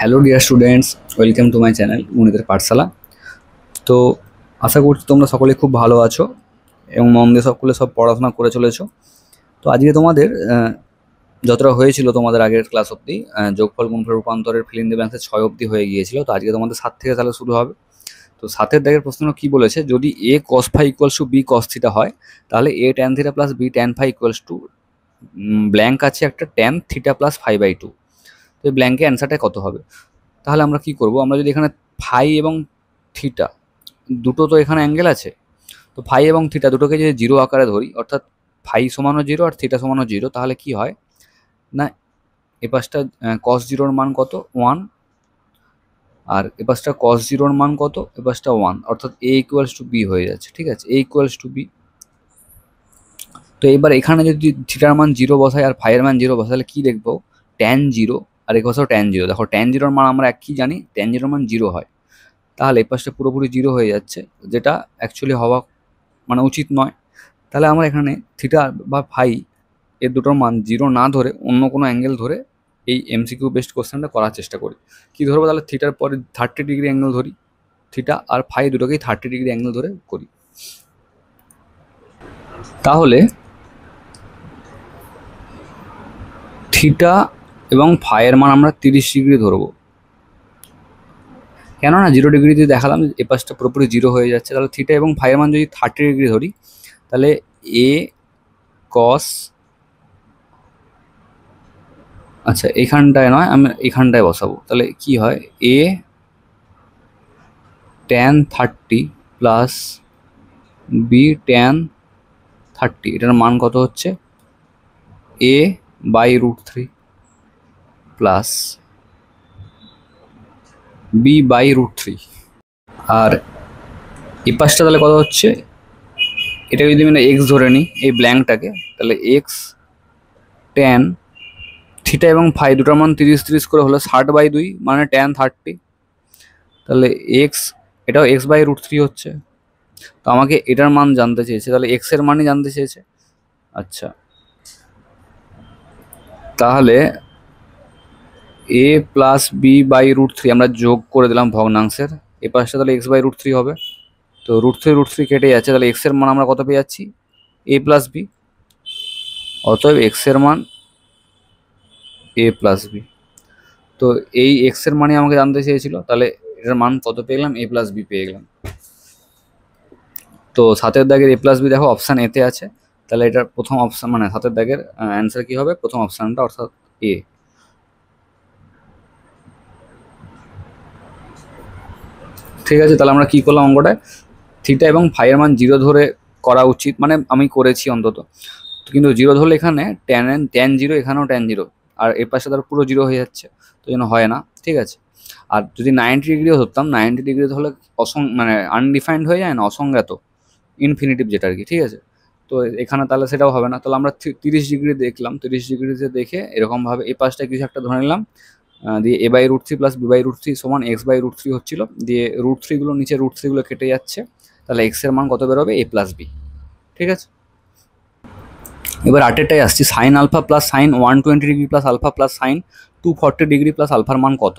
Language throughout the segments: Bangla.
Hello dear students, welcome to my channel গণিতের পাঠশালা। তো আশা করছি তোমরা সকলে খুব ভালো আছো এবং মন দিয়ে সকলে সব পড়াশোনা করে চলেছো। তো আজকে তোমাদের যতটা হয়েছিল তোমাদের আগের ক্লাস অবধি যোগফল গুণফল রূপান্তরের ফিল ইন দ্য ব্ল্যাঙ্কসের 6 অবধি হয়ে গিয়েছিল। তো আজকে তোমাদের 7 থেকে তাহলে শুরু হবে। তো 7-এর দাগের প্রশ্ন কি বলেছে, যদি a cos phi equals to b cos theta হয় তাহলে a tan theta plus b tan phi equals to blank আছে একটা ট্যান থিটা প্লাস 5/2। তো এই ব্ল্যাঙ্কের অ্যান্সারটা কত হবে? তাহলে আমরা কি করব, আমরা যদি এখানে ফাই এবং থিটা দুটো তো এখানে অ্যাঙ্গেল আছে, তো ফাই এবং থিটা দুটোকে যদি জিরো আকারে ধরি, অর্থাৎ ফাই সমানও জিরো আর থিটা সমানও জিরো, তাহলে কি হয় না, এ পাশটা কস জিরোর মান কত 1, আর এ পাশটা কস জিরোর মান কত, এ পাশটা 1, অর্থাৎ এ ইকুয়ালস টু বি হয়ে যাচ্ছে। ঠিক আছে, এ ইকুয়ালস টু বি। তো এবার এখানে যদি থিটার মান জিরো বসাই আর ফাইয়ের মান জিরো বসাই, তাহলে কি দেখবো, ট্যান জিরো আর এ পাশেও ট্যান জিরো। দেখো ট্যান জিরোর মান আমরা কি জানি, ট্যান জিরোর মান জিরো হয়, তাহলে এই পাশটা পুরোপুরি জিরো হয়ে যাচ্ছে, যেটা অ্যাকচুয়ালি হওয়া মানে উচিত নয়। তাহলে আমরা এখানে থিটা বা ফাই এর দুটোর মান জিরো না ধরে অন্য কোনো অ্যাঙ্গেল ধরে এই এমসিকিউ বেসড কোশ্চেনটা করার চেষ্টা করি। কী ধরবো, তাহলে থিটার পরে 30 ডিগ্রি অ্যাঙ্গেল ধরি, থিটা আর ফাই দুটোকেই 30 ডিগ্রি অ্যাঙ্গেল ধরে করি। তাহলে থিটা এবং ফাইয়ের মান আমরা 30 ডিগ্রি ধরবো, কেননা 0 ডিগ্রিতে দেখালাম এ পাশটা পুরোপুরি জিরো হয়ে যাচ্ছে। তাহলে থিটা এবং ফাইয়ের মান যদি 30 ডিগ্রি ধরি, তাহলে এ কস, আচ্ছা এখানটায় নয়, আমি এখানটায় বসাবো, তাহলে কি হয়, এ ট্যান 30 প্লাস বি ট্যান 30, এটার মান কত হচ্ছে এ বাই √3 প্লাস বি বাই √3। আর এই পাশটা তাহলে কত হচ্ছে, এটা যদি আমি এক্স ধরে নিই এই ব্ল্যাঙ্কটাকে, তাহলে এক্স ট্যান থিটা এবং ফাই দুটার মান 30 করে হলো 60/2 মানে ট্যান 30। তাহলে এক্স, এটাও এক্স বাই √3 হচ্ছে। তো আমাকে এটার মান জানতে চেয়েছে, তাহলে এক্স এর মানই জানতে চেয়েছে। আচ্ছা, তাহলে এ প্লাস বি বাই √3 আমরা যোগ করে দিলাম ভগ্নাংশের, এ পাশটা তাহলে এক্স বাই √3 হবে। তো √3 কেটে যাচ্ছে, তাহলে এক্স এর মান আমরা কত পেয়ে যাচ্ছি, এ প্লাস বি। অতএব এক্স এর মান এ প্লাস বি। তো এই এক্স এর মানই আমাকে জানতে চেয়েছিল, তাহলে এটার মান কত পেয়ে গেলাম, এ প্লাস বি পেয়ে গেলাম। তো 7-এর দাগের এ প্লাস বি দেখো অপশান এতে আছে, তাহলে এটার প্রথম অপশান মানে 7-এর দাগের অ্যান্সার কি হবে, প্রথম অপশানটা অর্থাৎ এ। ঠিক আছে, তাহলে আমরা কি করলাম অঙ্কটায়, থিটা এবং ফাইয়ের মান জিরো ধরে করা উচিত, মানে আমি করেছি অন্তত, কিন্তু জিরো ধরলে এখানে ট্যান জিরো, এখানেও ট্যান জিরো, আর এর পাশে তার পুরো জিরো হয়ে যাচ্ছে, তো জন্য হয় না। ঠিক আছে, আর যদি 90 ডিগ্রিও ধরতাম, 90 ডিগ্রি হলে মানে আনডিফাইন্ড হয়ে যায় না, অসংজ্ঞাত, ইনফিনিটিভ যেটা আর কি। ঠিক আছে, তো এখানে তাহলে সেটাও হবে না। তাহলে আমরা 30 ডিগ্রি দেখলাম, 30 ডিগ্রিতে দেখে এরকমভাবে এই পাশটা কিছু একটা ধরে নিলাম, দিয়ে এ বাই √3 প্লাস বি বাই √3 সমান এক্স বাই √3 হচ্ছিল, দিয়ে √3 নিচে √3 কেটে যাচ্ছে, তাহলে এক্স এর মান কত বেরোবে, এ প্লাস বি। ঠিক আছে, এবার 8-এরটাই আসছি, sine alpha plus sine 120 degree plus alpha plus sine 240 degree plus আলফার মান কত?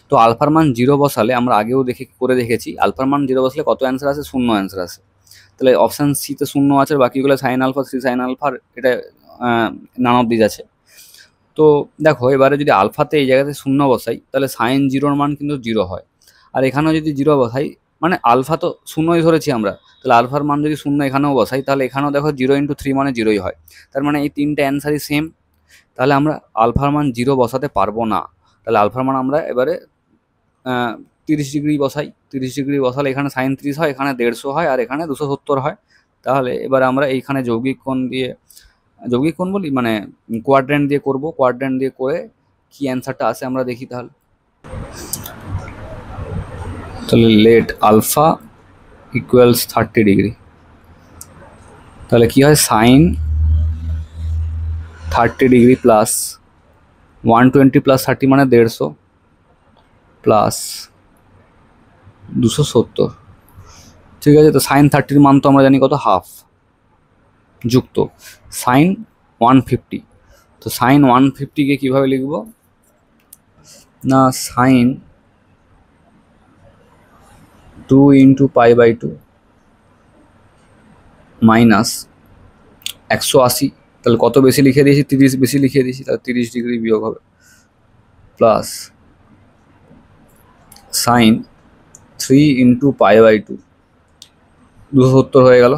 তো আলফার মান জিরো বসালে, আমরা আগেও দেখেছি আলফার মান জিরো বসালে কত অ্যান্সার আসে, 0 অ্যান্সার আসে। তাহলে অপশান সিতে 0 আছে, বাকিগুলো সাইন আলফা 3 সাইন আলফার এটা নান অফ দিস আছে। তো দেখো এবারে যদি আলফাতে এই জায়গাতে 0 বসাই, তাহলে সাইন জিরোর মান কিন্তু 0 হয়, আর এখানেও যদি 0 বসাই, মানে আলফা তো 0ই ধরেছি আমরা, তাহলে আলফার মান যদি 0 এখানেও বসাই, তাহলে এখানেও দেখো 0 × 3 মানে 0ই হয়। তার মানে এই তিনটে অ্যান্সারই সেম, তাহলে আমরা আলফার মান 0 বসাতে পারবো না। তাহলে আলফার মান আমরা এবারে 30 ডিগ্রি বসাই, 30 ডিগ্রি বসালে এখানে সাইন 30 হয়, এখানে 150 হয়, আর এখানে 270 হয়। তাহলে এবার আমরা এইখানে যৌগিক কোণ বলি মানে কোয়াড্রেন্ট দিয়ে করব, কোয়াড্রেন্ট দিয়ে করে কি অ্যান্সারটা আসে আমরা দেখি। তাহলে লেট আলফা ইকুয়ালস 30 ডিগ্রি, তাহলে কি হয়, সাইন 30 ডিগ্রি প্লাস 120 প্লাস 30 মানে 150 প্লাস 270। ঠিক আছে, তো সাইন 30-র মান তো আমরা জানি কত, হাফ, যুক্ত সাইন 150। তো সাইন 150-কে কীভাবে লিখব, না সাইন 2 ইন্টু π/2 মাইনাস 180, তাহলে কত বেশি লিখে দিয়েছি, 30 বেশি লিখে দিয়েছি, তাহলে 30 ডিগ্রি বিয়োগ হবে, প্লাস সাইন 3 ইন্টু π/2 270 হয়ে গেল।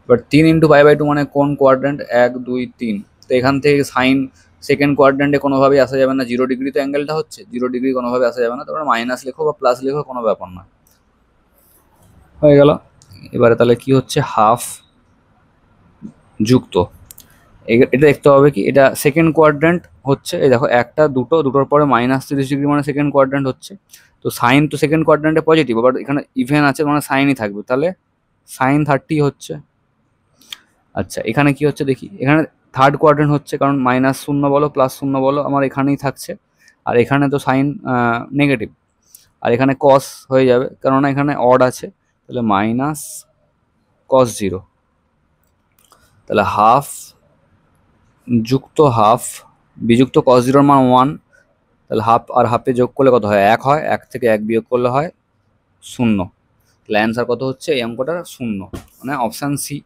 বাট 3 ইন্টু π/2 মানে কোন কোয়াড্রেন্ট, 1 2 3, তো এখান থেকে সাইন সেকেন্ড কোয়াড্রেন্টে কোনোভাবেই আসা যাবে না, 0 ডিগ্রি তো অ্যাঙ্গেলটা হচ্ছে, 0 ডিগ্রি কোনোভাবে আসা যাবে না, তারপরে মাইনাস লেখো বা প্লাস লেখো, কোনো ব্যাপার না, হয়ে গেল। এবারে তাহলে কি হচ্ছে, হাফ যুক্ত, এটা দেখতে হবে কি, এটা সেকেন্ড কোয়াড্রেন্ট হচ্ছে, এই দেখো একটা দুটো, দুটোর পরে মাইনাস 30 ডিগ্রি মানে সেকেন্ড কোয়াড্রেন্ট হচ্ছে, তো সাইন তো সেকেন্ড কোয়াড্রেন্টে পজিটিভ, বাট এখানে ইভেন আছে মানে সাইনই থাকবে, তাহলে সাইন 30 হচ্ছে। আচ্ছা এখানে কি হচ্ছে দেখি, এখানে থার্ড কোয়াড্রেন্ট হচ্ছে, কারণ মাইনাস 0 বলো প্লাস 0 বলো আমার এখানেই থাকছে, আর এখানে তো সাইন নেগেটিভ, আর এখানে কস হয়ে যাবে কারণ এখানে অড আছে, তাহলে মাইনাস কস 0, তাহলে হাফ যুক্ত হাফ বিযুক্ত কস 0 মান 1, তাহলে হাফ আর হাফে যোগ করলে কত হয়, 1 হয়, 1 থেকে 1 বিয়োগ করলে হয় 0, তাহলে অ্যান্সার কত হচ্ছে এই অঙ্কটা 0, মানে অপশান সি,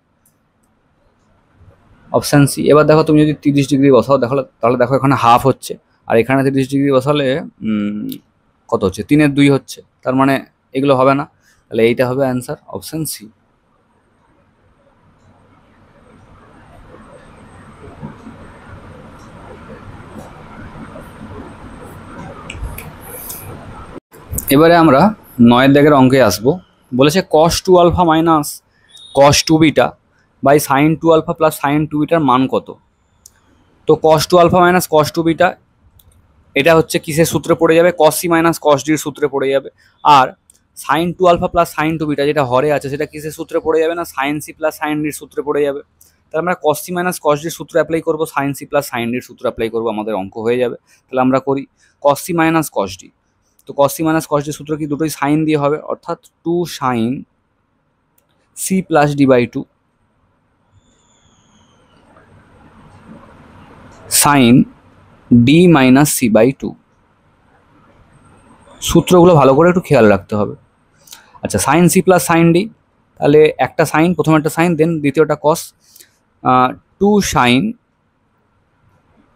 অপশান সি। এবার দেখো তুমি যদি 30 ডিগ্রি বসাও দেখো, তাহলে দেখো এখানে হাফ হচ্ছে, আর এখানে 30 ডিগ্রি বসালে কত হচ্ছে, 3/2 হচ্ছে, তার মানে এগুলো হবে না, তাহলে এইটা হবে অ্যান্সার, অপশান সি। এবারে আমরা 9 দাগের অঙ্কে আসবো, বলেছে cos 2 alpha minus cos 2 beta by sin 2 alpha plus sin 2 বিটার মান কত। তো cos 2 alpha minus cos 2 beta এটা হচ্ছে কিসের সূত্রে পড়ে যাবে, cos c minus cos d এর সূত্রে পড়ে যাবে, আর sin 2 alpha plus sin 2 beta যেটা হরে আছে সেটা কিসের সূত্রে পড়ে যাবে না, sin c plus sin d এর সূত্রে পড়ে যাবে, তাহলে আমরা cos c minus cos d এর সূত্র অ্যাপ্লাই করবো, sin c plus sin d এর সূত্র অ্যাপ্লাই করবো, আমাদের অঙ্ক হয়ে যাবে। তাহলে আমরা করি cos c minus cos d, তো cos c minus cos d এর সূত্র কি, দুটোই সাইন দিয়ে হবে, অর্থাৎ 2 sin c plus d by 2 sine d minus c by 2, সূত্রগুলো ভালো করে একটু খেয়াল রাখতে হবে। আচ্ছা sine C plus sine D, তাহলে একটা সাইন, প্রথমে একটা সাইন, দেন দ্বিতীয়টা cos, 2 sine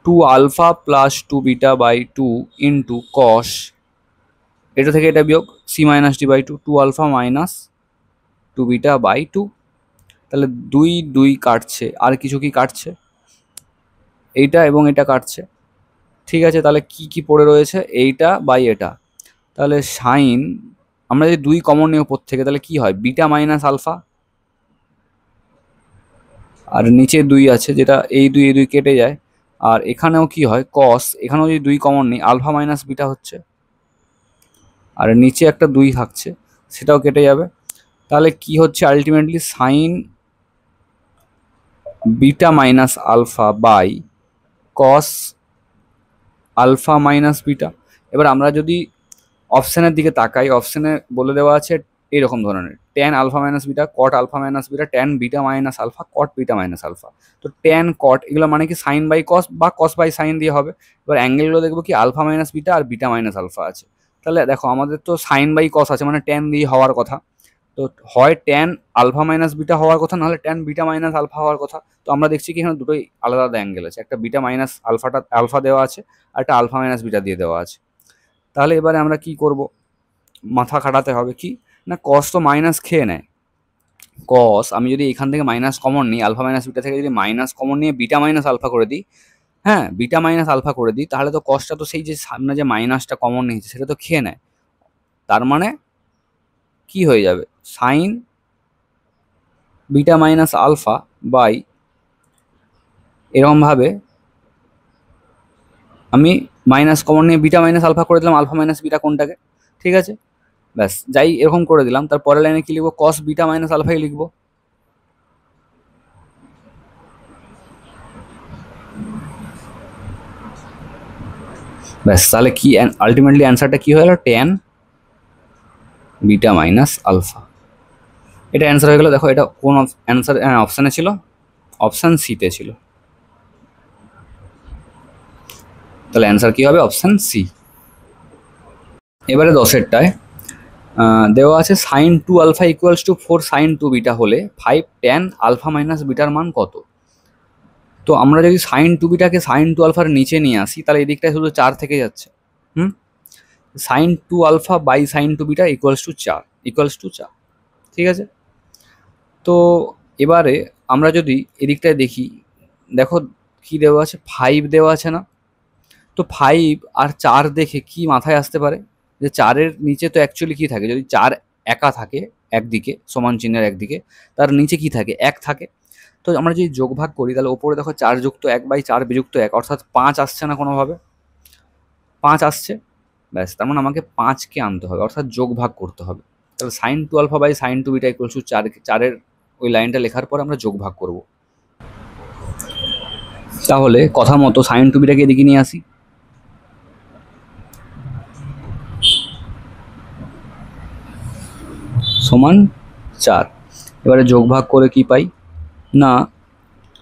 2 alpha plus 2 beta by 2 into cos, এটা থেকে এটা বিয়োগ C minus D by 2, 2 alpha minus 2 beta by 2, তাহলে 2 2 কাটছে, আর কিছু কি কাটছে, এইটা এবং এটা কাটছে, ঠিক আছে, তাহলে কি কি পড়ে রয়েছে, এইটা বাই এটা, তাহলে সাইন, আমরা যদি 2 কমন নিই ওপর থেকে, তাহলে কি হয়, বিটা মাইনাস আলফা, আর নিচে 2 আছে, যেটা এই 2 কেটে যায়, আর এখানেও কি হয় কস, এখানেও যদি 2 কমন নিই আলফা মাইনাস বিটা হচ্ছে, আর নিচে একটা 2 থাকছে সেটাও কেটে যাবে, তাহলে কি হচ্ছে ultimately sine beta minus alpha by cos alpha minus beta. এবার আমরা যদি অপশানের দিকে তাকাই, অপশানে বলে দেওয়া আছে এইরকম ধরনের, tan alpha minus beta, cot alpha minus beta, tan beta minus alpha, cot beta minus alpha, তো ট্যান কট এগুলো মানে কি সাইন বাই কস বা কস বাই সাইন দিয়ে হবে। এবার অ্যাঙ্গেলগুলো দেখবো কি আলফা মাইনাস বিটা আর বিটা মাইনাস আলফা আছে, তাহলে দেখো আমাদের তো সাইন বাই কস আছে মানে ট্যান দিয়ে হওয়ার কথা, তো হয় ট্যান আলফা মাইনাস বিটা হওয়ার কথা, নাহলে ট্যান বিটা মাইনাস আলফা হওয়ার কথা, তো আমরা দেখছি কি এখানে দুটোই আলাদা আলাদা অ্যাঙ্গেল আছে, একটা বিটা মাইনাস আলফা দেওয়া আছে, আর একটা আলফা মাইনাস বিটা দিয়ে দেওয়া আছে। তাহলে এবারে আমরা কি করব, মাথা খাটাতে হবে কি না, কস তো মাইনাস খেয়ে নেয়, কস আমি যদি এখান থেকে মাইনাস কমন নিই, আলফা মাইনাস বিটা থেকে যদি মাইনাস কমন নিয়ে বিটা মাইনাস আলফা করে দিই, হ্যাঁ বিটা মাইনাস আলফা করে দিই, তাহলে তো কসটা তো সেই যে সামনে যে মাইনাসটা কমন নিয়েছে সেটা তো খেয়ে নেয়, তার মানে কি হয়ে যাবে, sine beta minus alpha by, এরকমভাবে আমি মাইনাস কমন নিয়ে বিটা মাইনাস আলফা করে দিলাম, আলফা মাইনাস বিটা কোনটাকে, ঠিক আছে, ব্যাস যাই এরকম করে দিলাম, তার পরের লাইনে কি লিখবো, কস বিটা মাইনাস আলফাই লিখবো, ব্যাস তাহলে কি আলটিমেটলি অ্যান্সারটা কি হয়ে গেল, ট্যান বিটা মাইনাস আলফা, এটা অ্যান্সার হয়ে গেল। দেখো এটা কোন অ্যান্সার অপশানে ছিল, অপশান সিতে ছিল, তাহলে অ্যান্সার কি হবে, অপশান সি। এবারে 10-এরটায় দেওয়া আছে sine 2 alpha equals to 4 sine 2 beta হলে 5 ট্যান আলফা মাইনাস বিটার মান কত? তো আমরা যদি সাইন 2 বিটাকে সাইন 2 আলফার নিচে নিয়ে আসি তাহলে এই দিকটায় শুধু 4 থেকে যাচ্ছে। Sine 2 alpha by sine 2 beta equals to 4। ঠিক আছে, তো এবারে আমরা যদি এদিকটায় দেখি, দেখো কি দেওয়া আছে, 5 দেওয়া আছে না? তো 5 আর 4 দেখে কি মাথায় আসতে পারে যে 4-এর নিচে তো অ্যাকচুয়ালি কি থাকে, যদি 4 একা থাকে একদিকে সমান চিহ্নের একদিকে, তার নিচে কি থাকে, 1 থাকে। তো আমরা যদি যোগ ভাগ করি তাহলে ওপরে দেখো 4 যুক্ত 1 বাই 4 বিযুক্ত 1 অর্থাৎ 5 আসছে না কোনোভাবে? 5 আসছে, ব্যাস, তার মানে আমাকে 5কে আনতে হবে অর্থাৎ যোগ ভাগ করতে হবে। তাহলে sine 2 alpha by sine 2 beta equals to 4, 4-এর ওই লাইনটা লেখার পর আমরা যোগ ভাগ করব। তাহলে কথা মতো সাইন 2 বিটাকে এদিকে নিয়ে আসি, সমান 4। এবারে যোগ ভাগ করে কি পাই না,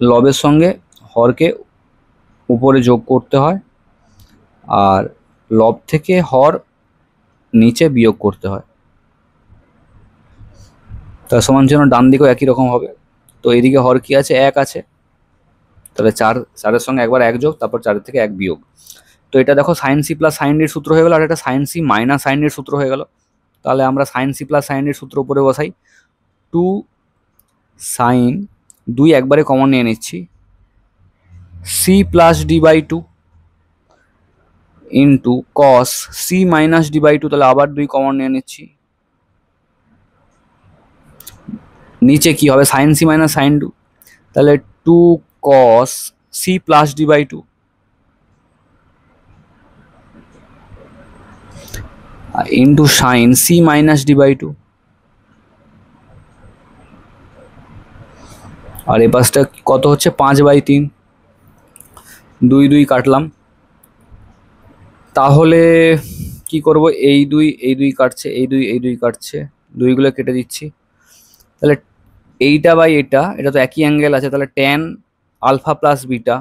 লবের সঙ্গে হরকে উপরে যোগ করতে হয় আর লব থেকে হর নিচে বিয়োগ করতে হয়। তার সমান চিহ্ন ডান দিকেও একই রকম হবে। তো এদিকে হর কি আছে, 1 আছে, তাহলে 4-এর সঙ্গে একবার 1 যোগ, তারপর 4-এর থেকে 1 বিয়োগ। তো এটা দেখো সাইন সি প্লাস সাইন ডির সূত্র হয়ে গেল, আর এটা সাইন সি মাইনাস সাইন ডির সূত্র হয়ে গেল। তাহলে আমরা সাইন সি প্লাস সাইন ডির সূত্র উপরে বসাই, 2 সাইন 2 একবারে কমন নিয়ে নিচ্ছি, C plus D by 2 into cos C minus D by 2, তাহলে আবার 2 কমন নিয়ে নিচ্ছি, নিচে কি হবে সাইন সি মাইনাস সাইন 2, তাহলে 2 cos C plus D by 2 into sine C minus D by 2। আর এই পাশটা কত হচ্ছে, 5/3, 2 কাটলাম। তাহলে কি করব, এই 2 কাটছে, এই 2 কাটছে, 2গুলো কেটে দিচ্ছি। তাহলে এইটা বাই এটা তো একই অ্যাঙ্গেল আছে, তাহলে tan alpha plus beta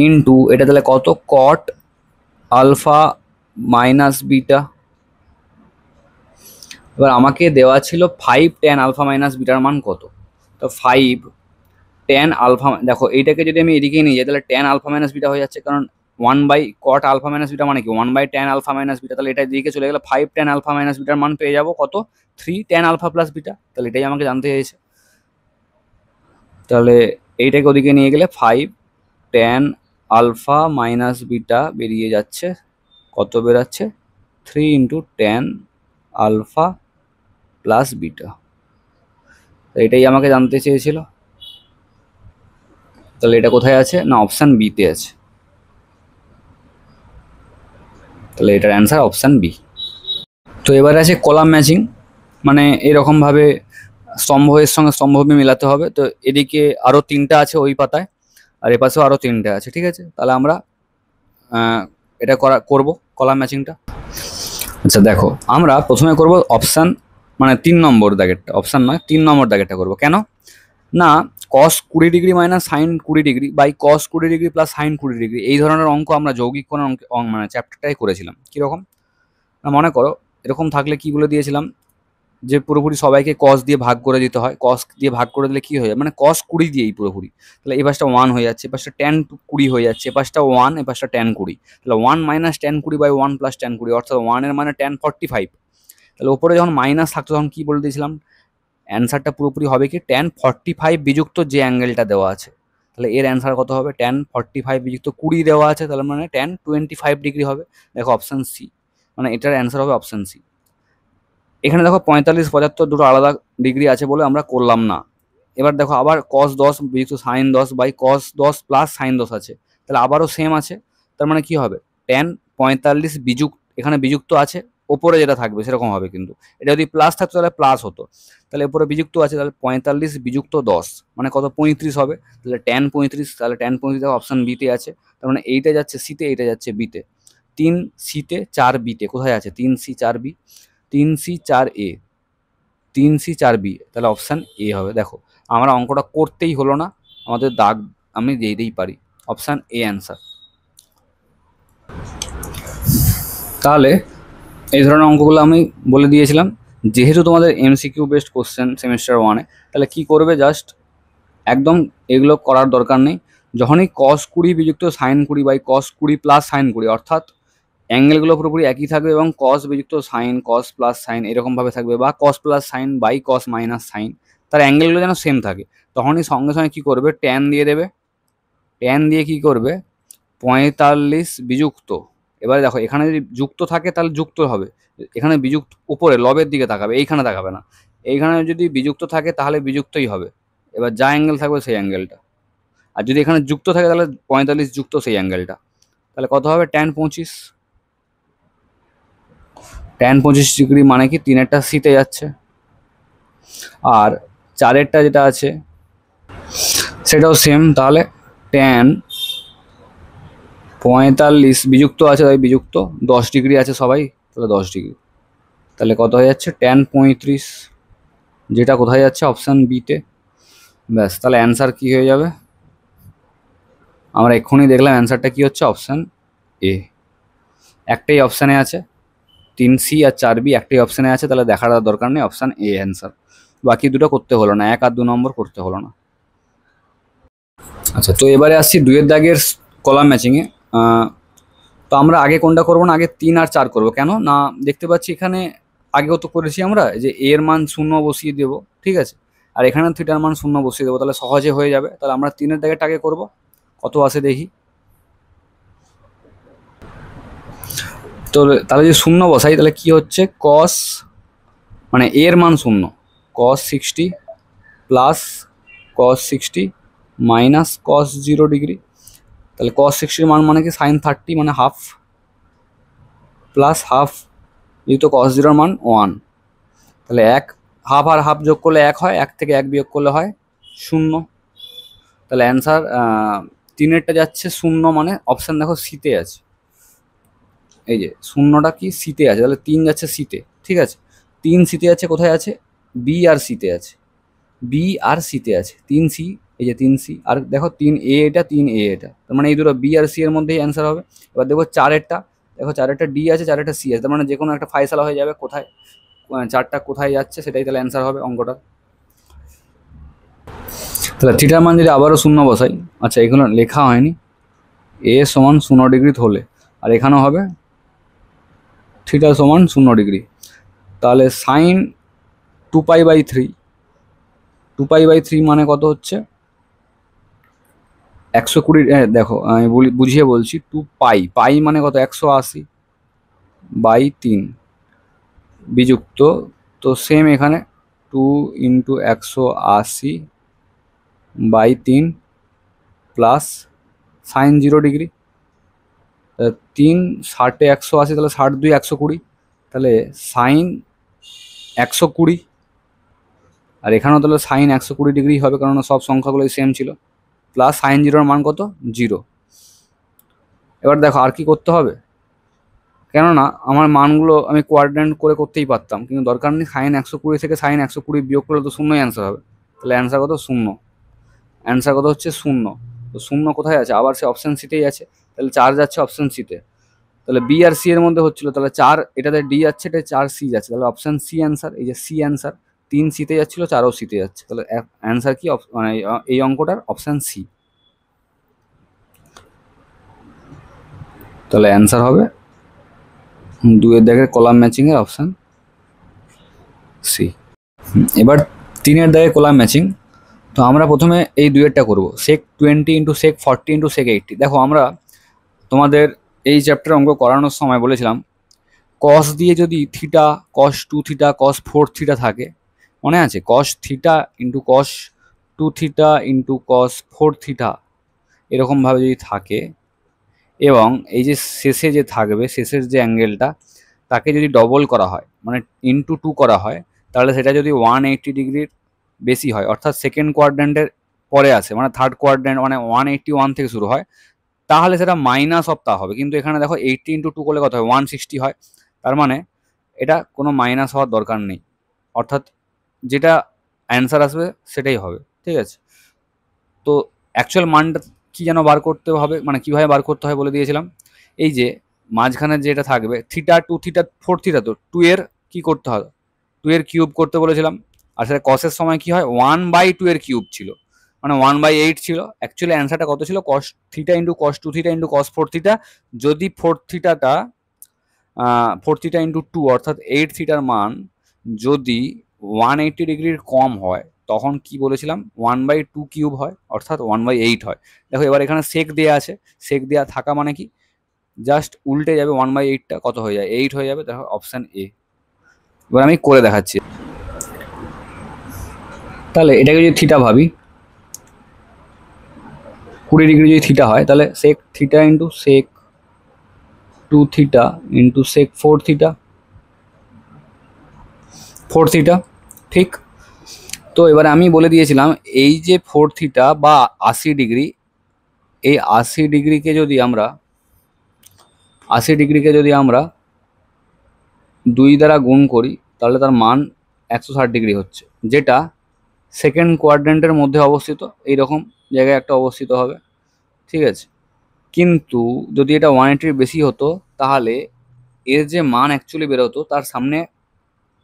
into এটা তাহলে কত, কট আলফা মাইনাস বিটা। এবার আমাকে দেওয়া ছিল 5 ট্যান আলফা মাইনাস বিটার মান কত। তো 5 ট্যান আলফা, দেখো এইটাকে যদি আমি এদিকে নিয়ে যাই তাহলে ট্যান আলফা মাইনাস বিটা হয়ে যাচ্ছে, কারণ 1 by cot alpha minus beta মানে কি 1 by tan alpha minus beta. তাহলে এটা দিকে চলে গেলে 5 ট্যান আলফা মাইনাস বিটার মান পেয়ে যাবো কত, 3 ট্যান আলফা প্লাস বিটা। তাহলে এটাই আমাকে জানতে চাইছে। তাহলে এইটাকে ওদিকে নিয়ে গেলে 5 ট্যান আলফা মাইনাস বিটা বেরিয়ে যাচ্ছে, কত বেরাচ্ছে, 3 into tan alpha plus beta. এটাই আমাকে জানতে চেয়েছিল। তাহলে এটা কোথায় আছে না, অপশান বিতে আছে। তাহলে এটার অ্যান্সার অপশান বি। তো এবারে আছে কলাম ম্যাচিং, মানে এরকমভাবে স্তম্ভের সঙ্গে স্তম্ভকে মেলাতে হবে। তো এদিকে আরও 3টা আছে ওই পাতায়, আর এ পাশেও আরও 3টে আছে। ঠিক আছে, তাহলে আমরা এটা করব কলাম ম্যাচিংটা। আচ্ছা দেখো, আমরা প্রথমে করব অপশান, মানে 3 নম্বর দাগেরটা, অপশান নয় 3 নম্বর দাগেরটা করব। কেন না, cos 20 degree minus sine 20 degree by cos 20 degree plus sine 20 degree, এই ধরনের অঙ্ক আমরা যৌগিক কোণ মানে চ্যাপ্টারটাই করেছিলাম। কীরকম না, মনে করো এরকম থাকলে কি বলে দিয়েছিলাম যে পুরোপুরি সবাইকে কস দিয়ে ভাগ করে দিতে হয়। কস দিয়ে ভাগ করে দিলে কি হয়ে যায়, মানে কস 20 দিয়েই পুরোপুরি, তাহলে এই পাশটা 1 হয়ে যাচ্ছে, এ পাশটা ট্যান 20 হয়ে যাচ্ছে, এ পাশটা 1, এ পাশটা ট্যান 20, তাহলে 1 minus tan 20 by 1 plus tan 20, অর্থাৎ 1-এর মানে ট্যান 45। তাহলে ওপরে যখন মাইনাস থাকতো তখন কি বলে দিয়েছিলাম, অ্যান্সারটা পুরোপুরি হবে কি ট্যান 45 বিযুক্ত যে অ্যাঙ্গেলটা দেওয়া আছে। তাহলে এর অ্যান্সার কত হবে, ট্যান 45 বিযুক্ত 20 দেওয়া আছে, তাহলে মানে ট্যান 25 ডিগ্রি হবে। দেখো অপশান সি, মানে এটার অ্যান্সার হবে অপশান সি। এখানে দেখো 45 75 দুটো আলাদা ডিগ্রি আছে বলে আমরা করলাম না। এবার দেখো আবার cos 10 বিযুক্ত sin 10 by cos 10 plus sin 10 আছে, তাহলে আবারও সেম আছে। তার মানে কি হবে, ট্যান 45 বিযুক্ত, এখানে বিযুক্ত আছে, ওপরে যেটা থাকবে সেরকম হবে, কিন্তু এটা যদি প্লাস থাকতো তাহলে প্লাস হতো। তাহলে উপরে বিযুক্ত আছে, তাহলে 45 বিযুক্ত 10 মানে কত, 35 হবে। তাহলে ট্যান 35, তাহলে ট্যান 35 অপশান বিতে আছে। তার মানে এইটা যাচ্ছে সিতে, এইটা যাচ্ছে বিতে। 3 সিতে 4 বিতে কোথায় আছে, 3 সি 4 বি, 3 সি 4 এ, 3 সি 4 বি, তাহলে অপশান এ হবে। দেখো আমরা অঙ্কটা করতেই হলো না, আমাদের দাগ আমি দিয়ে দিই পারি, অপশান এ অ্যান্সার। তাহলে এই ধরনের অঙ্কগুলো আমি বলে দিয়েছিলাম। যেহেতু তোমাদের এমসিকিউ বেসড কোশ্চেন সেমিস্টার ওয়ানে, তাহলে কি করবে, জাস্ট একদম এগুলো করার দরকার নেই। যখনই cos 20 বিযুক্ত sin 20 by cos 20 plus sin 20, অর্থাৎ অ্যাঙ্গেলগুলো পুরোপুরি একই থাকবে এবং cos বিযুক্ত sin, cos প্লাস sin এরকমভাবে থাকবে, বা cos plus sin by cos minus sin, তার অ্যাঙ্গেলগুলো যেন সেম থাকে, তখনই সঙ্গে সঙ্গে কী করবে, ট্যান দিয়ে দেবে। ট্যান দিয়ে কী করবে, 45 বিযুক্ত, এবারে দেখো এখানে যদি যুক্ত থাকে তাহলে যুক্ত হবে, এখানে বিযুক্ত উপরে লবের দিকে তাকাবে, এইখানে তাকাবে না। এইখানে যদি বিযুক্ত থাকে তাহলে বিযুক্তই হবে, এবার যা অ্যাঙ্গেল থাকবে সেই অ্যাঙ্গেলটা। আর যদি এখানে যুক্ত থাকে তাহলে 45 যুক্ত সেই অ্যাঙ্গেলটা। তাহলে কত হবে, tan 25। tan 25 ডিগ্রি মানে কি 3-এরটা সিতে যাচ্ছে, আর 4-এরটা যেটা আছে সেটাও সেম। তাহলে tan 45 বিযুক্ত আছে, তাই বিযুক্ত 10 ডিগ্রি আছে সবাই, তাহলে 10 ডিগ্রি। তাহলে কত হয়ে যাচ্ছে, tan 35, যেটা কোথায় যাচ্ছে, অপশান বিতে। ব্যাস, তাহলে অ্যান্সার কী হয়ে যাবে, আমরা এক্ষুনি দেখলাম অ্যান্সারটা কী হচ্ছে, অপশান এ। একটাই অপশানে আছে, 3C আর 4B একটাই অপশানে আছে, তাহলে দেখার দরকার নেই, অপশান এ অ্যান্সার। বাকি দুটো করতে হলো না, 1 আর 2 নম্বর করতে হলো না। আচ্ছা, তো এবারে আসছি 2-এর দাগের কলাম ম্যাচিংয়ে। তো আমরা আগে কোনটা করবো না, আগে 3 আর 4 করবো। কেন না, দেখতে পাচ্ছি এখানে আগেও তো করেছি আমরা যে এর মান 0 বসিয়ে দেবো, ঠিক আছে, আর এখানে থিটার মান 0 বসিয়ে দেবো, তাহলে সহজে হয়ে যাবে। তাহলে আমরা 3-এর দাগেরটা আগে করবো, কত আসে দেখি। তো তাহলে যদি 0 বসাই তাহলে কি হচ্ছে, cos, মানে এর মান 0, cos 60 plus cos 60 minus cos 0 degree. তাহলে cos 60 মান মানে কি sin 30, মানে হাফ, প্লাস হাফ, যেহেতু cos 0 মান 1, তাহলে হাফ আর হাফ যোগ করলে 1 হয়, 1 থেকে 1 বিয়োগ করলে হয় 0। তাহলে অ্যান্সার 3-এরটা যাচ্ছে 0, মানে অপশান দেখো সিতে আছে, এই যে 0টা কি সিতে আছে, তাহলে 3 যাচ্ছে সিতে, ঠিক আছে। 3 সিতে আছে, কোথায় আছে, বি আর সিতে আছে, বি আর সিতে আছে, 3C, এই যে 3C, আর দেখো 3A এটা, 3A এটা, তার মানে এই দুটো বি আর সি এর মধ্যেই অ্যান্সার হবে। এবার দেখো 4-এরটা, দেখো 4-এরটা ডি আছে, 4-এরটা সি আছে, তার মানে যে কোনো একটা ফাইসালা হয়ে যাবে, কোথায় 4টা কোথায় যাচ্ছে সেটাই তাহলে অ্যান্সার হবে অঙ্কটা। তাহলে থিটার মান যদি আবারও 0 বসাই, আচ্ছা এগুলো লেখা হয়নি, এ সমান 0 ডিগ্রি হলে, আর এখানেও হবে থিটা সমান 0 ডিগ্রি, তাহলে সাইন 2π/3, 2π/3 মানে কত হচ্ছে, 120, দেখো আমি বুঝিয়ে বলছি, 2π, পাই মানে কত, 180/3 বিযুক্ত, তো সেম এখানে 2 × 180/3 প্লাস সাইন 0 ডিগ্রি, 3 ষাটে 180, তাহলে 62 120, তাহলে সাইন 120, আর এখানেও তাহলে সাইন 120 ডিগ্রি হবে, কারণ সব সংখ্যাগুলোই সেম ছিল, প্লাস সাইন 0-র মান কত, 0। এবার দেখো আর কি করতে হবে, কেননা আমার মানগুলো আমি কোয়াড্রেন্ট করে করতেই পারতাম, কিন্তু দরকার নেই, সাইন 120 থেকে সাইন 120 বিয়োগ করলে তো 0ই অ্যান্সার হবে। তাহলে অ্যান্সার কত, 0, অ্যান্সার কত হচ্ছে 0। তো 0 কোথায় আছে, আবার সে অপশান সিতেই আছে, তাহলে 4 যাচ্ছে অপশান সিতে। তাহলে বি আর সি এর মধ্যে হচ্ছিল, তাহলে 4 এটাতে ডি যাচ্ছে, এটা 4C যাচ্ছে, তাহলে অপশান সি অ্যান্সার, এই যে সি অ্যান্সার। 3 সিতে যাচ্ছিল, 4ও সিতে যাচ্ছে, তাহলে অ্যান্সার কি, মানে এই অঙ্কটার অপশান সি। তাহলে অ্যান্সার হবে 2-এর দাগের কলাম ম্যাচিংয়ের অপশান সি। এবার 3-এর দাগের কলাম ম্যাচিং। তো আমরা প্রথমে এই 2-এরটা করবো, sec 20 × sec 40 × sec 80। দেখো আমরা তোমাদের এই চ্যাপ্টার অঙ্ক করানোর সময় বলেছিলাম, কস দিয়ে যদি theta, cos 2 theta, cos 4 theta থাকে, মনে আছে, cos theta × cos 2 theta × cos 4 theta, এরকমভাবে যদি থাকে, এবং এই যে শেষে যে থাকবে, শেষের যে অ্যাঙ্গেলটা, তাকে যদি ডবল করা হয়, মানে × 2 করা হয়, তাহলে সেটা যদি 180 ডিগ্রির বেশি হয়, অর্থাৎ সেকেন্ড কোয়াড্র্যান্টের পরে আসে, মানে থার্ড কোয়াড্র্যান্ট, মানে 181 থেকে শুরু হয়, তাহলে সেটা মাইনাস অফ তা হবে। কিন্তু এখানে দেখো 80 × 2 করলে কত হয়, 160 হয়, তার মানে এটা কোনো মাইনাস হওয়ার দরকার নেই, অর্থাৎ যেটা অ্যান্সার আসবে সেটাই হবে, ঠিক আছে। তো অ্যাকচুয়াল মানটা কি যেন বার করতে হবে, মানে কীভাবে বার করতে হয় বলে দিয়েছিলাম, এই যে মাঝখানে যেটা থাকবে theta two theta four theta, তো টু এর কি করতে হবে, টু এর কিউব করতে বলেছিলাম। আর সেটা কসের সময় কি হয়, 1/2 এর কিউব ছিল, মানে 1/8 ছিল। অ্যাকচুয়ালি অ্যান্সারটা কত ছিল, cos theta into cos two theta into cos four theta. যদি ফোর থিটা ইন্টু টু অর্থাৎ 8 থিটার মান যদি 180 ডিগ্রির কম হয়, তখন কি বলেছিলাম 1/2 কিউব হয় অর্থাৎ 1/8 হয়। দেখো এবার এখানে সেক দেওয়া আছে, সেক দেওয়া থাকা মানে কি, জাস্ট উল্টে যাবে 1/8টা কত হয়ে যায়, 8 হয়ে যাবে। দেখো অপশান এ। এবার আমি করে দেখাচ্ছি। তাহলে এটাকে যদি থিটা ভাবি, 20 ডিগ্রি যদি থিটা হয়, তাহলে sec theta into sec two theta into sec four theta, ঠিক। তো এবারে আমি বলে দিয়েছিলাম এই যে ফোর থিটা বা 80 ডিগ্রি, এই 80 ডিগ্রিকে যদি আমরা 2 দ্বারা গুণ করি, তাহলে তার মান 160 ডিগ্রি হচ্ছে, যেটা সেকেন্ড কোয়াড্রেন্টের মধ্যে অবস্থিত, এইরকম জায়গায় একটা অবস্থিত হবে, ঠিক আছে। কিন্তু যদি এটা 180 বেশি হতো, তাহলে এর যে মান অ্যাকচুয়ালি বেরোতো তার সামনে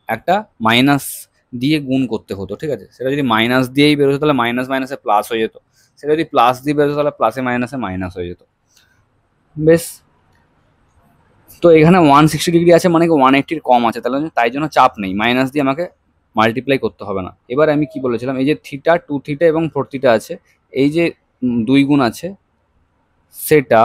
একটা মাইনাস দিয়ে গুণ করতে হতো, ঠিক আছে। সেটা যদি মাইনাস দিয়েই বেরোতো তাহলে মাইনাস মাইনাসে প্লাস হয়ে যেত, সেটা যদি প্লাস দিয়ে বেরোতো তাহলে প্লাসে মাইনাসে মাইনাস হয়ে যেত। বেশ, তো এখানে 160 ডিগ্রি আছে মানে কি 180-র কম আছে, তাহলে তাই জন্য চাপ নেই, মাইনাস দিয়ে আমাকে মাল্টিপ্লাই করতে হবে না। এবার আমি কি বলেছিলাম, এই যে থিটা টু থিটা এবং ফোর থিটা আছে, এই যে 2 গুণ আছে, সেটা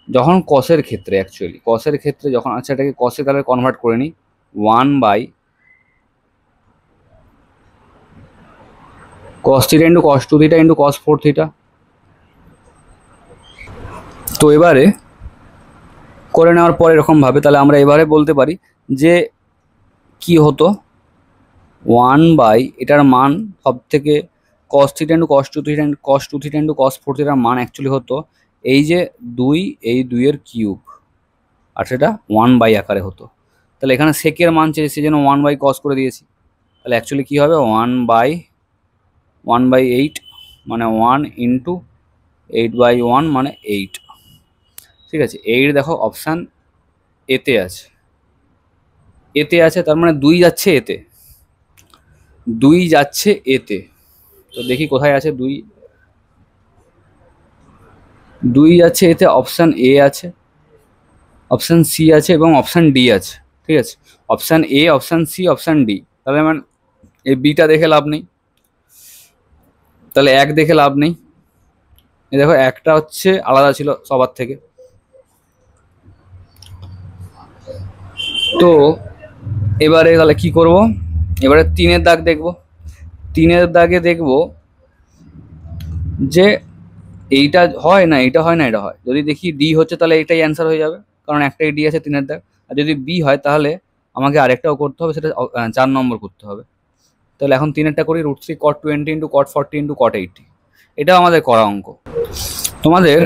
যখন কসের ক্ষেত্রে, অ্যাকচুয়ালি কসের ক্ষেত্রে যখন, আচ্ছা এটাকে কসে তাহলে কনভার্ট করে নিই, 1/cos theta into cos two theta into cos four theta. তো এবারে করে নেওয়ার পর এরকমভাবে তাহলে আমরা এবারে বলতে পারি যে কি হতো, 1/, এটার মান সব থেকে cos theta into cos two theta into cos two theta into cos four থিটার মান অ্যাকচুয়ালি হতো এই যে 2, এই 2-এর কিউব, আর সেটা 1/, আকারে হতো। তাহলে এখানে সেকের মান চেয়েছে, সেই জন্য 1/cos করে দিয়েছি। তাহলে অ্যাকচুয়ালি কী হবে, 1/8, মানে 1 ইন্টু 8/1 মানে 8, ঠিক আছে। 8 দেখো অপশান এতে আছে, তার মানে 2 যাচ্ছে এতে, 2 যাচ্ছে এতে। তো দেখি কোথায় আছে 2, 2 যাচ্ছে এতে, অপশান এ আছে, অপশান সি আছে এবং অপশান ডি আছে, ঠিক আছে। Option A, option C, option D, তাহলে মানে এই বিটা দেখে লাভ নেই, তাহলে 1 দেখে লাভ নেই। এই দেখো একটা হচ্ছে আলাদা ছিল সবার থেকে। তো এবারে তাহলে কি করব, এবারে 3-এর দাগ দেখব। 3-এর দাগে দেখব যে এইটা হয় না, এটা হয় না, এটা হয়। যদি দেখি ডি হচ্ছে তাহলে এটাই অ্যান্সার হয়ে যাবে, কারণ একটাই ডি আছে 3-এর দাগ। আর যদি বি হয় তাহলে আমাকে আরেকটাও করতে হবে, সেটা 4 নম্বর করতে হবে। তাহলে এখন 3-এরটা করি, √3 cot 20 into cot 40 into cot 80, এটাও আমাদের করা অঙ্ক। তোমাদের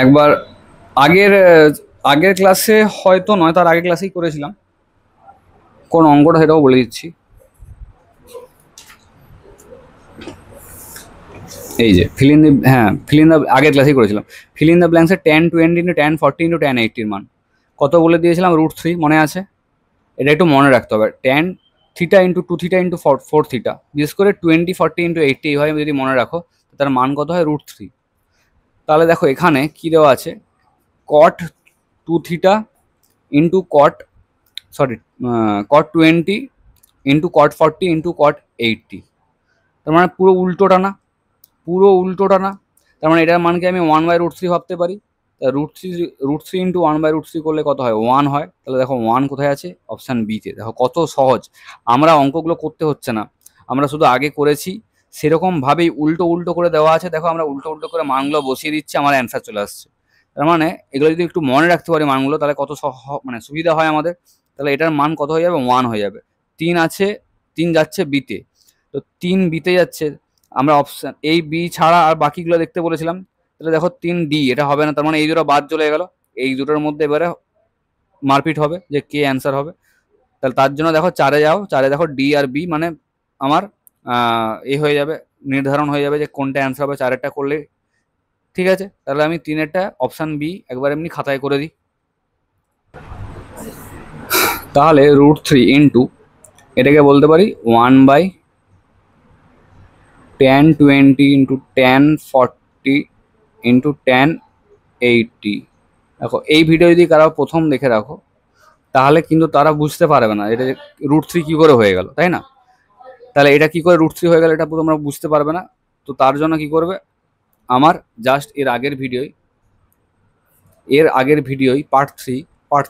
একবার আগের আগের ক্লাসে হয়তো নয়, তার আগের ক্লাসেই করেছিলাম কোন অঙ্কটা, সেটাও বলে দিচ্ছি। এই যে ফিল ইন দ্য আগের ক্লাসেই করেছিলাম, ফিল ইন দ্য ব্ল্যাঙ্কসে tan 20 into tan 40 into tan 80-র মান কত বলে দিয়েছিলাম, √3, মনে আছে? এটা একটু মনে রাখতে হবে, tan theta into two theta into four theta, বিশেষ করে 20 40 ইন্টু 80 এইভাবে যদি মনে রাখো, তার মান কত হয়, √3। তাহলে দেখো এখানে কি দেওয়া আছে, cot two theta into cot 20 into cot 40 into cot 80, তার মানে পুরো উল্টোটা না, তার মানে এটার মানকে আমি 1/√3 ভাবতে পারি। √3 ইন্টু 1/√3 করলে কত হয়, 1 হয়। তাহলে দেখো 1 কোথায় আছে, অপশান বিতে। দেখো কত সহজ, আমরা অঙ্কগুলো করতে হচ্ছে না, আমরা শুধু আগে করেছি সেরকমভাবেই উল্টো উল্টো করে দেওয়া আছে। দেখো আমরা উল্টো উল্টো করে মানগুলো বসিয়ে দিচ্ছি, আমার অ্যান্সার চলে আসছে। তার মানে এগুলো যদি একটু মনে রাখতে পারি মানগুলো, তাহলে কত মানে সুবিধা হয় আমাদের। তাহলে এটার মান কত হয়ে যাবে, 1 হয়ে যাবে। 3 আছে, 3 যাচ্ছে বিতে, তো 3 বিতে যাচ্ছে। আমরা অপশান এই বি ছাড়া আর বাকিগুলো দেখতে বলেছিলাম, তাহলে দেখো 3D, এটা হবে না, তার মানে এই দুটো বাদ চলে গেল। এই দুটোর মধ্যে এবারে মারপিট হবে যে কে অ্যান্সার হবে। তাহলে তার জন্য দেখো 4-এ যাও, 4-এ দেখো ডি আর বি, মানে আমার হয়ে যাবে, নির্ধারণ হয়ে যাবে যে কোনটা অ্যান্সার হবে 4-এরটা করলে, ঠিক আছে, তাহলে আমি 3-এরটা অপশান বি একবার এমনি খাতায় করে দিই। তাহলে √3 এটাকে বলতে পারি 1/1020 × 1040 × 1080। দেখো এই ভিডিও যদি কারো প্রথম দেখে রাখো তাহলে কিন্তু তারা বুঝতে পারবে না এটা √3 কি করে হয়ে গেল, তাই না? তাহলে এটা কি করে √3 হয়ে গেল এটা তোমরা বুঝতে পারবে না। তো তার জন্য কি করবে, আমার জাস্ট এর আগের ভিডিওই পার্ট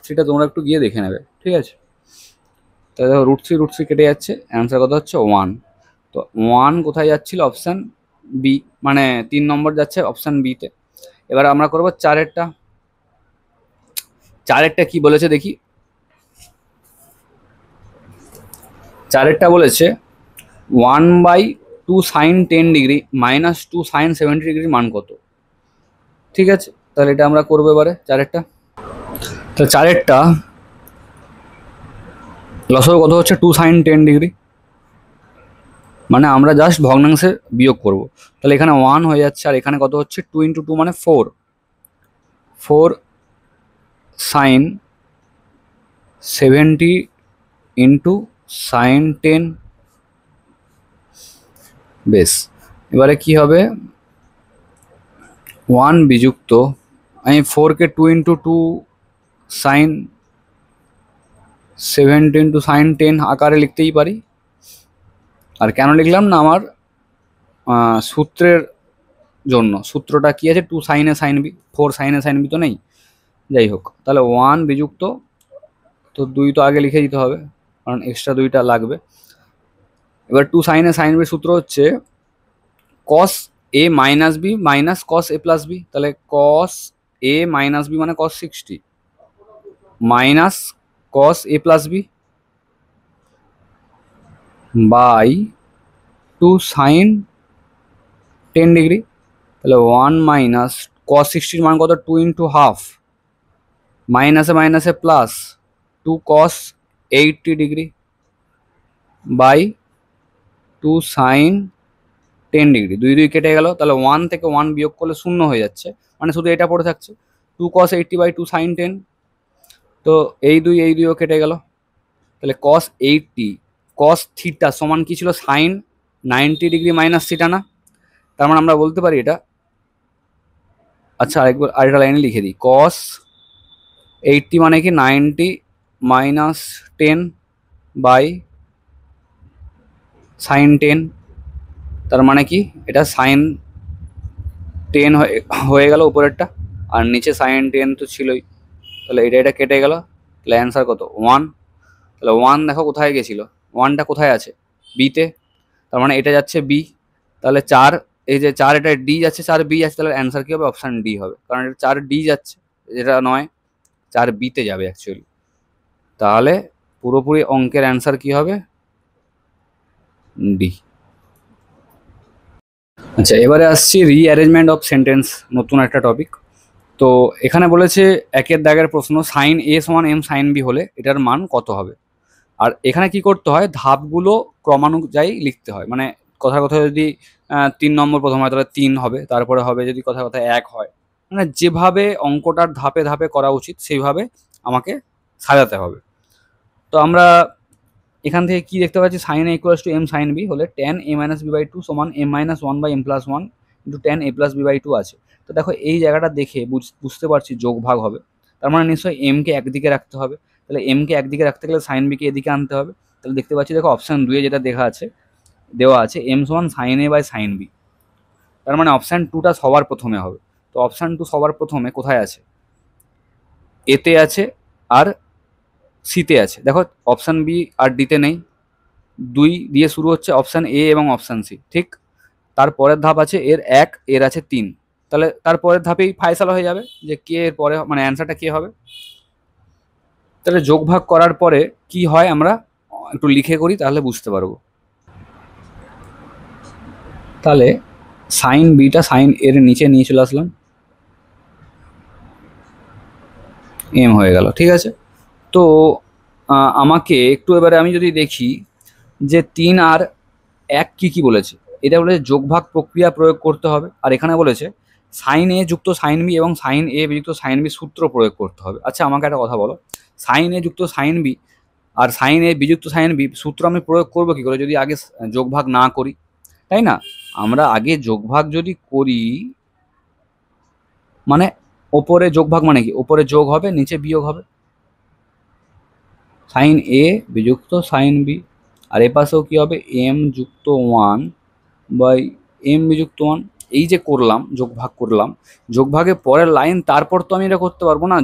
3টা তোমরা একটু গিয়ে দেখে নেবে, ঠিক আছে? তাহলে দেখো √3 কেটে যাচ্ছে, অ্যান্সার কত হচ্ছে 1। তো 1 কোথায় যাচ্ছিল, অপশান বি, মানে 3 নম্বর যাচ্ছে অপশান বিতে। এবার আমরা করবো 4-এরটা কি বলেছে দেখি। 4-এরটা বলেছে 1/2 sin 10° - 2 sin 70° মান কত? ঠিক আছে, তাহলে এটা আমরা করবো এবারে 4-এরটা। তো 4-এরটা লসও কত হচ্ছে 2 sin 10°, মানে আমরা জাস্ট ভগ্নাংশে বিয়োগ করব। তাহলে এখানে 1 হয়ে যাচ্ছে আর এখানে কত হচ্ছে 2 × 2 মানে 4 sin 70 × sin 10। বেশ, এবারে কি হবে, 1 বিযুক্ত, আমি 4কে 2 × 2 sin 70 × sin 10 আকারে লিখতেই পারি। আর কেন লিখলাম না, আমার সূত্রের জন্য, সূত্রটা কি আছে 2 sin a sin b, 4 sin a sin b তো নেই, যাই হোক। তাহলে 1 বিযুক্ত, তো 2 তো আগে লিখে দিতে হবে কারণ এক্সট্রা 2টা লাগবে। এবার 2 sin a sin b সূত্র হচ্ছে cos a - b - cos a + b। তাহলে cos a - b মানে cos 60 minus cos a + b by 2 sin 10°। তাহলে 1 মাইনাস cos 60 মান কত, 2 × ½ মাইনাসে মাইনাসে প্লাস 2 cos 80° বাই 2 sin 10°। 2 2 কেটে গেল, তাহলে 1 থেকে 1 বিয়োগ করলে 0 হয়ে যাচ্ছে, মানে শুধু এটা পড়ে থাকছে 2 cos 80 বাই 2 sin 10। তো এই 2ও কেটে গেল, তাহলে cos 80 cos থিটা সমান কি ছিল, sin 90° মাইনাস থিটা না? তার মানে আমরা বলতে পারি এটা, আচ্ছা আরেকটা লাইনে লিখে দিই, cos 80 মানে কি 90 - 10 বাই sin 10। তার মানে কি এটা sin 10 হয়ে গেল উপরেরটা, আর নিচে sin 10 তো ছিলই, তাহলে এটা কেটে গেল। তাহলে অ্যান্সার কত, 1। তাহলে 1 দেখো কোথায় গেছিলো, 1টা কোথায় আছে, বিতে, তার মানে এটা যাচ্ছে বি। তাহলে 4, এই যে 4 এটা ডি যাচ্ছে, 4 বি যাচ্ছে, তাহলে অ্যান্সার কি হবে, অপশান ডি হবে, কারণ এটা 4 ডি যাচ্ছে, যেটা নয় 4 বিতে যাবে অ্যাকচুয়ালি। তাহলে পুরোপুরি অঙ্কের অ্যান্সার কি হবে, ডি। আচ্ছা, এবারে আসছি রিঅ্যারেঞ্জমেন্ট অফ সেন্টেন্স, নতুন একটা টপিক। তো এখানে বলেছে 1-এর দাগের প্রশ্ন, sin a = m sin b হলে এটার মান কত হবে। আর এখানে কি করতে হয়, ধাপগুলো ক্রমানুযায়ী লিখতে হয়, মানে কথায় কথায় যদি 3 নম্বর প্রথম হয় তাহলে 3 হবে, তারপরে হবে যদি কথায় কথায় 1 হয়, মানে যেভাবে অঙ্কটার ধাপে ধাপে করা উচিত সেইভাবে আমাকে সাজাতে হবে। তো আমরা এখান থেকে কি দেখতে পাচ্ছি, sin a = m sin b হলে tan a - b/2 = m - 1/m + 1 × tan a + b/2 আছে। তো দেখো এই জায়গাটা দেখে বুঝতে পারছি যোগ ভাগ হবে, তার মানে নিশ্চয়ই m কে একদিকে রাখতে হবে। তাহলে m কে একদিকে রাখতে গেলে sin b কে এদিকে আনতে হবে। তাহলে দেখতে পাচ্ছি, দেখো অপশান 2 এ যেটা দেওয়া আছে m = sin a/sin b, তার মানে অপশান 2টা সবার প্রথমে হবে। তো অপশান 2 সবার প্রথমে কোথায় আছে, এতে আছে আর সিতে আছে। দেখো অপশান বি আর ডিতে নেই, 2 দিয়ে শুরু হচ্ছে অপশান এ এবং অপশান সি, ঠিক। তারপরের ধাপ আছে এর 1, এর আছে 3, তাহলে তারপরের ধাপেই ফায়সালা হয়ে যাবে যে কে এর পরে, মানে অ্যান্সারটা কে হবে। তাহলে যোগ ভাগ করার পরে কি হয় আমরা একটু লিখে করি, তাহলে বুঝতে পারবো। তাহলে সাইন বিটা সাইন এর নিচে নিয়ে চলে আসলাম, এম হয়ে গেল, ঠিক আছে। তো আমাকে একটু এবারে আমি যদি দেখি যে 3 আর 1 কি বলেছে, এটা বলেছে যোগভাগ প্রক্রিয়া প্রয়োগ করতে হবে, আর এখানে বলেছে সাইন এ যুক্ত সাইন বি এবং সাইন এ বিযুক্ত সাইন বি সূত্র প্রয়োগ করতে হবে। আচ্ছা আমাকে একটা কথা বলো, সাইন এ যুক্ত sign B R sign A বিযুক্ত সাইন বি সূত্র আমি প্রয়োগ করবো কি করে যদি আগে যোগভাগ না করি, তাই না? আমরা আগে যোগভাগ যদি করি, মানে ওপরে যোগভাগ মানে কি, ওপরে যোগ হবে নিচে বিয়োগ হবে, সাইন এ বিযুক্ত সাইন বি, আর এ পাশেও কি হবে, এম যুক্ত 1 বাই এম বিযুক্ত 1। এই যে করলাম যোগভাগ করলাম, যোগভাগের পরের লাইন তারপর তো আমি এটা করতে পারবো না,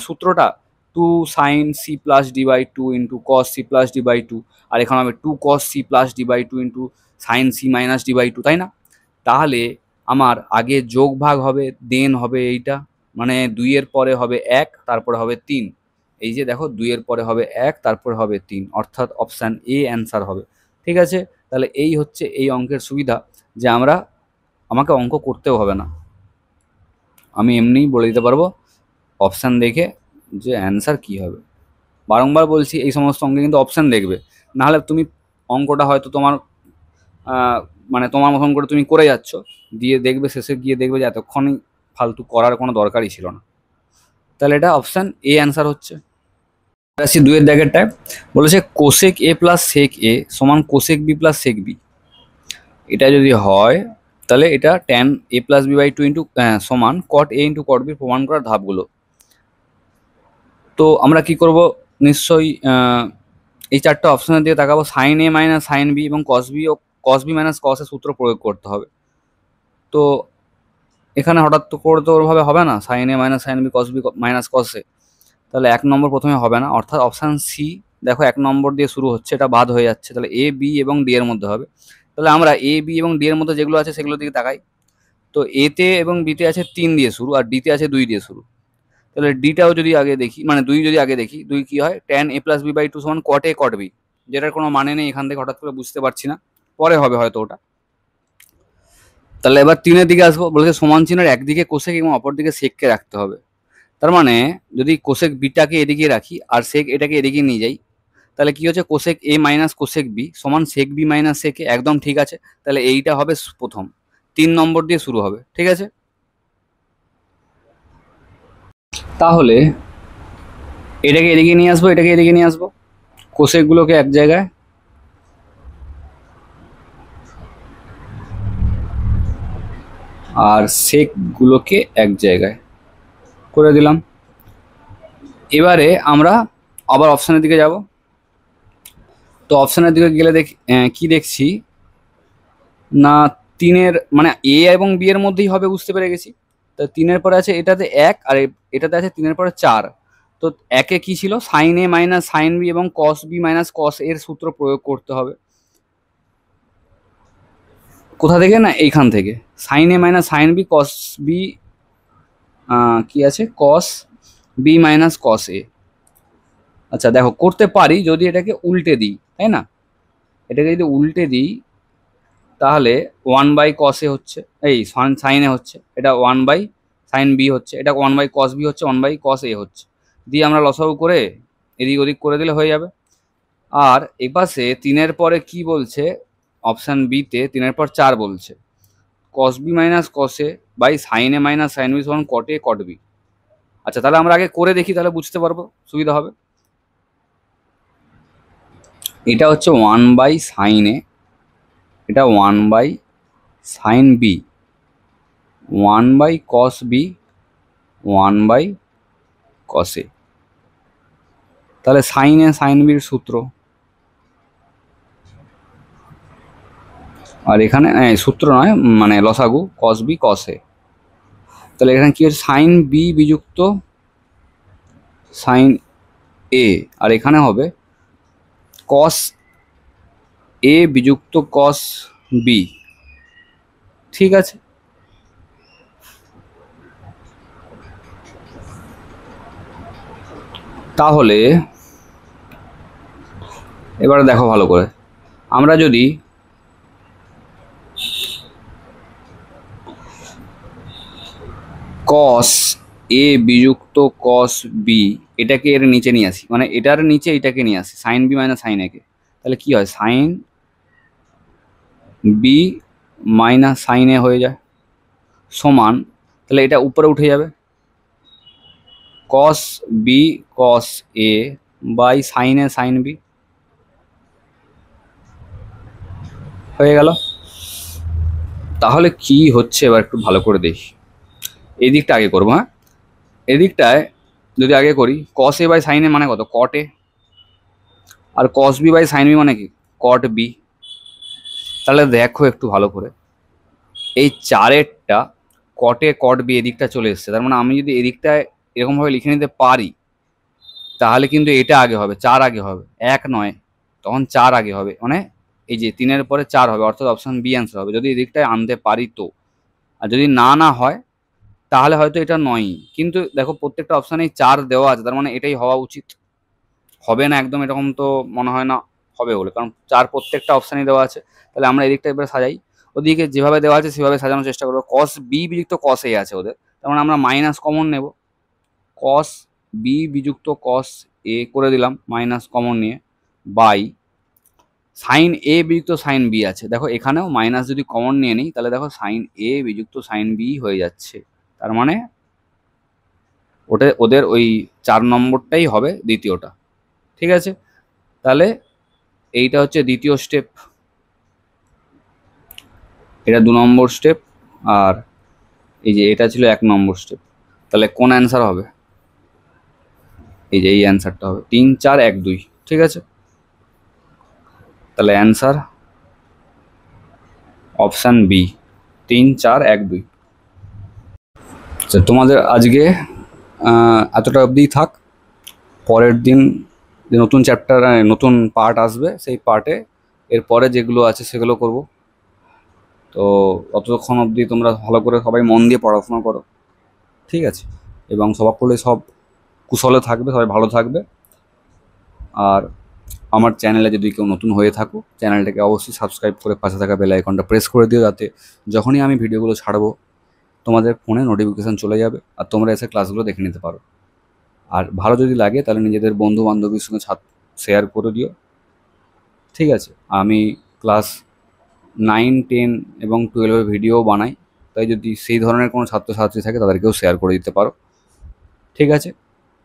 সূত্রটা 2 sine C plus D by 2 into cos C plus D by 2, আর এখানে হবে 2 cos C plus D by 2 into sine C minus D by 2, তাই না? তাহলে আমার আগে যোগ ভাগ হবে, দেন হবে এইটা, মানে 2 এর পরে হবে 1, তারপরে হবে 3। এই যে দেখো 2 এর পরে হবে 1, তারপরে হবে 3, অর্থাৎ অপশান এ অ্যান্সার হবে। ঠিক আছে, তাহলে এই হচ্ছে এই অঙ্কের সুবিধা, যে আমাকে অঙ্ক করতেও হবে না, আমি এমনিই বলে দিতে পারবো অপশান দেখে যে অ্যান্সার কি হবে। বারংবার বলছি এই সমস্ত অঙ্কে কিন্তু অপশান দেখবে, নাহলে তুমি অঙ্কটা হয়তো তোমার মানে তোমার মতন করে তুমি করে যাচ্ছ, দিয়ে দেখবে শেষে গিয়ে দেখবে যে এতক্ষণই ফালতু করার কোনো দরকারই ছিল না। তাহলে এটা অপশান এ অ্যান্সার হচ্ছে। আসছি 2-এর দাগেরটায়, বলেছে cosec A plus sec A সমান cosec B plus sec B. এটা যদি হয় তাহলে এটা tan A plus B by 2 into সমান কট এ ইন্টু কট বি প্রমাণ করার ধাপগুলো। তো আমরা কি করব, নিশ্চয়ই এই চারটে অপশনের দিকে তাকাবো, sign A minus sine B এবং কস বি ও কস বি মাইনাস কস এর সূত্র প্রয়োগ করতে হবে। তো এখানে হঠাৎ তো করে তো ওরভাবে হবে না, sine A minus sine B cos B minus cos A, তাহলে 1 নম্বর প্রথমে হবে না, অর্থাৎ অপশান সি দেখো 1 নম্বর দিয়ে শুরু হচ্ছে, এটা বাদ হয়ে যাচ্ছে, তাহলে এ বি এবং ডি এর মধ্যে হবে। তাহলে আমরা এ বি এবং ডি এর মধ্যে যেগুলো আছে সেগুলোর দিকে তাকাই। তো এতে এবং বিতে আছে 3 দিয়ে শুরু আর ডিতে আছে 2 দিয়ে শুরু। তাহলে ডিটাও যদি আগে দেখি, মানে 2 যদি আগে দেখি, 2 কি হয়, tan A plus B by 2 সমান কট এ কট বি, যেটার কোনো মানে নেই এখান থেকে হঠাৎ করে বুঝতে পারছি না, পরে হবে হয়তো ওটা। তাহলে এবার 3-এর দিকে আসবো, বলেছে সমান চিহ্নের একদিকে কোসেক এবং অপর দিকে সেককে রাখতে হবে। তার মানে যদি কোসেক বিটাকে এদিকে রাখি আর সেক এটাকে এদিকে নিয়ে যাই, তাহলে কি হচ্ছে, cosec A minus cosec B সমান সেক বি মাইনাস সেক এ, একদম ঠিক আছে। তাহলে এইটা হবে প্রথম, 3 নম্বর দিয়ে শুরু হবে, ঠিক আছে। তাহলে এটাকে এদিকে নিয়ে আসবো, এটাকে এদিকে নিয়ে আসবো, কোসেকগুলোকে এক জায়গায়, আর সেকগুলোকে এক জায়গায় করে দিলাম। এবারে আমরা আবার অপশানের দিকে যাব। তো অপশানের দিকে গেলে কি দেখছি না, 3-এর মানে এ এবং বি এর মধ্যেই হবে বুঝতে পেরে গেছি। তো 3-এর পরে আছে এটাতে 1 আর এটাতে আছে 3-এর পরে 4। তো 1-এ কি ছিল, sign A minus sine B এবং কস বি মাইনাস কস এর সূত্র প্রয়োগ করতে হবে। কোথা থেকে না, এইখান থেকে, sine A minus sine B cos B, কি আছে, কস বি মাইনাস কস এ। আচ্ছা দেখো করতে পারি যদি এটাকে উল্টে দিই, তাই না? এটাকে যদি উল্টে দিই তাহলে 1 বাই কস এ হচ্ছে, এই সাইন এ হচ্ছে, এটা 1 বাই সাইন বি হচ্ছে, এটা 1 বাই কস বি হচ্ছে, 1 বাই কস এ হচ্ছে, দিয়ে আমরা লসাগু করে এদিক ওদিক করে দিলে হয়ে যাবে। আর এপাশে 3-এর পরে কি বলছে, অপশান বিতে 3-এর পর 4 বলছে, cos B minus cos A by sine A minus sine B সমান কট এ কট বি। আচ্ছা তাহলে আমরা আগে করে দেখি, তাহলে বুঝতে পারবো, সুবিধা হবে। এটা হচ্ছে 1 বাই সাইন এ, এটা 1 by sine B, 1 by cos B, 1 by cos A. তাহলে সাইন এ সাইন বির সূত্র, আর এখানে সূত্র নয় মানে লসাগু, কস বি কস এ। তাহলে এখানে কি হচ্ছে, সাইন বি বিযুক্ত সাইন এ, আর এখানে হবে কস এ বিযুক্ত কস বি, ঠিক আছে। তাহলে এবারে দেখো ভালো করে, আমরা যদি কস এ বিযুক্ত কস বি এটাকে এর নিচে নিয়ে আসি, মানে এটার নিচে এটাকে নিয়ে আসি, সাইন বি মাইনাস সাইন একে, তাহলে কি হয়, sine B minus sine A হয়ে যায়, সমান তাহলে এটা উপরে উঠে যাবে, cos B cos A by sine A sine B হয়ে গেল। তাহলে কি হচ্ছে এবার একটু ভালো করে দেখি। এই দিকটা আগে করবো, হ্যাঁ। এদিকটায় যদি আগে করি, কস এ বাই সাইন এ মানে কত, কট এ, আর cos B by sine B মানে কি, কট বি। তাহলে দেখো একটু ভালো করে, এই চারেরটা কটে কট বি এদিকটা চলে এসছে, তার মানে আমি যদি এদিকটায় এরকমভাবে লিখে নিতে পারি, তাহলে কিন্তু এটা আগে হবে, চার আগে হবে, এক নয়, তখন চার আগে হবে, মানে এই যে তিনের পরে চার হবে, অর্থাৎ অপশন বি অ্যান্সার হবে, যদি এদিকটায় আনতে পারি তো। আর যদি না না হয় তাহলে হয়তো এটা নয়ই, কিন্তু দেখো প্রত্যেকটা অপশানেই চার দেওয়া আছে, তার মানে এটাই হওয়া উচিত। হবে না একদম এরকম তো মনে হয় না হবে বলে, কারণ চার প্রত্যেকটা অপশানই দেওয়া আছে। তাহলে আমরা এদিকটা এবার সাজাই, ওদিকে যেভাবে দেওয়া আছে সেভাবে সাজানোর চেষ্টা করবো। কস বি বিযুক্ত কস এ আছে ওদের, তার মানে আমরা মাইনাস কমন নেব, কস বি বিযুক্ত কস এ করে দিলাম মাইনাস কমন নিয়ে, বাই সাইন এ বিযুক্ত সাইন বি আছে, দেখো এখানেও মাইনাস যদি কমন নিয়ে নিই তাহলে দেখো সাইন এ বিযুক্ত সাইন বি হয়ে যাচ্ছে, তার মানে ওদের ওই 4 নম্বরটাই হবে দ্বিতীয়টা। ঠিক আছে, তাহলে এইটা হচ্ছে দ্বিতীয় স্টেপ, এটা 2 নম্বর স্টেপ, আর এই যে এটা ছিল 1 নম্বর স্টেপ। তাহলে কোন অ্যান্সার হবে, এই যে এই অ্যান্সারটা হবে 3 4 1 2। ঠিক আছে, তাহলে অ্যান্সার অপশান বি, 3 4 1 2। আচ্ছা, তোমাদের আজকে এতটা অবধিই থাক। পরের দিন যে নতুন চ্যাপ্টার নতুন পার্ট আসবে, সেই পার্টে এরপরে যেগুলো আছে সেগুলো করব। তো ততক্ষণ অবধি তোমরা ভালো করে সবাই মন দিয়ে পড়াশোনা করো, ঠিক আছে, এবং সকলে সব কুশলে থাকবে, সবাই ভালো থাকবে। আর আমার চ্যানেলে যদি কেউ নতুন হয়ে থাকো, চ্যানেলটাকে অবশ্যই সাবস্ক্রাইব করে পাশে থাকা বেল আইকনটা প্রেস করে দিও, যাতে যখনই আমি ভিডিওগুলো ছাড়বো তোমাদের ফোনে নোটিফিকেশান চলে যাবে আর তোমরা এসে ক্লাসগুলো দেখে নিতে পারো। আর ভালো যদি লাগে তাহলে নিজেদের বন্ধু বান্ধবীর সঙ্গে শেয়ার করে দিও, ঠিক আছে। আমি ক্লাস 9 10 এবং 12-এর ভিডিও বানাই, তাই যদি সেই ধরনের কোনো ছাত্রছাত্রী থাকে তাদেরকেও শেয়ার করে দিতে পারো, ঠিক আছে।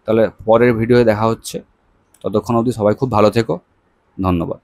তাহলে পরের ভিডিওয়ে দেখা হচ্ছে, ততক্ষণ অবধি সবাই খুব ভালো থেকো, ধন্যবাদ।